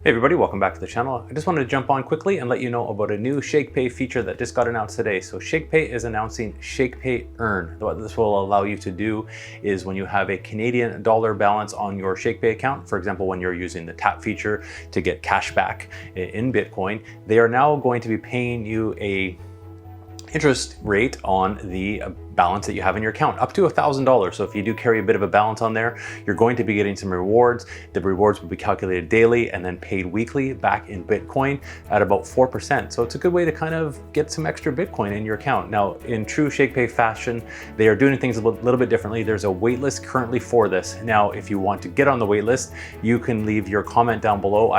Hey everybody, welcome back to the channel. I just wanted to jump on quickly and let you know about a new Shakepay feature that just got announced today. So Shakepay is announcing Shakepay Earn. What this will allow you to do is when you have a Canadian dollar balance on your Shakepay account, for example, when you're using the tap feature to get cash back in Bitcoin, they are now going to be paying you a interest rate on the balance that you have in your account, up to $1,000. So if you do carry a bit of a balance on there, you're going to be getting some rewards. The rewards will be calculated daily and then paid weekly back in Bitcoin at about 4%. So it's a good way to kind of get some extra Bitcoin in your account. Now, in true Shakepay fashion, they are doing things a little bit differently. There's a waitlist currently for this. Now, if you want to get on the waitlist, you can leave your comment down below.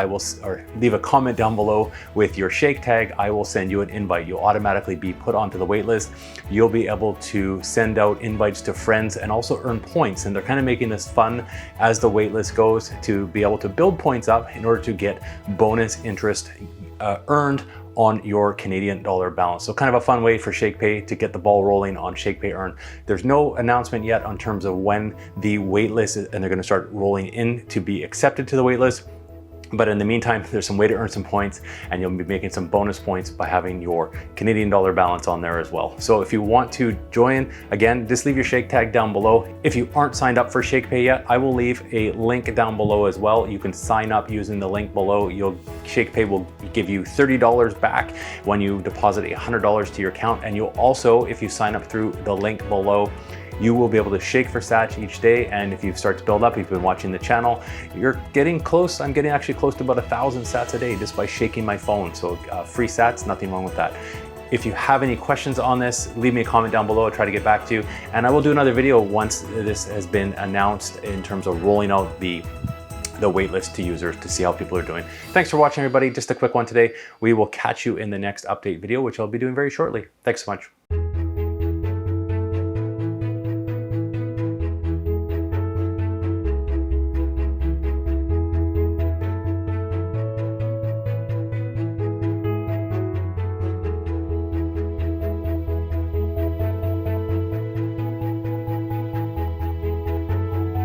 Leave a comment down below with your Shaketag. I will send you an invite. You'll automatically be put onto the waitlist. You'll be able to send out invites to friends and also earn points. And they're kind of making this fun as the waitlist goes to be able to build points up in order to get bonus interest earned on your Canadian dollar balance. So kind of a fun way for Shakepay to get the ball rolling on Shakepay Earn. There's no announcement yet on terms of when the waitlist is, and they're going to start rolling in to be accepted to the waitlist. But in the meantime, there's some way to earn some points, and you'll be making some bonus points by having your Canadian dollar balance on there as well. So if you want to join, again, just leave your Shaketag down below. If you aren't signed up for Shakepay yet, I will leave a link down below as well. You can sign up using the link below. Shakepay will give you $30 back when you deposit $100 to your account. And you'll also, if you sign up through the link below, you will be able to shake for sats each day. And if you start to build up, if you've been watching the channel, you're getting close. I'm getting actually close to about 1,000 sats a day just by shaking my phone. So free sats, nothing wrong with that. If you have any questions on this, leave me a comment down below. I'll try to get back to you. And I will do another video once this has been announced in terms of rolling out the waitlist to users to see how people are doing. Thanks for watching, everybody. Just a quick one today. We will catch you in the next update video, which I'll be doing very shortly. Thanks so much.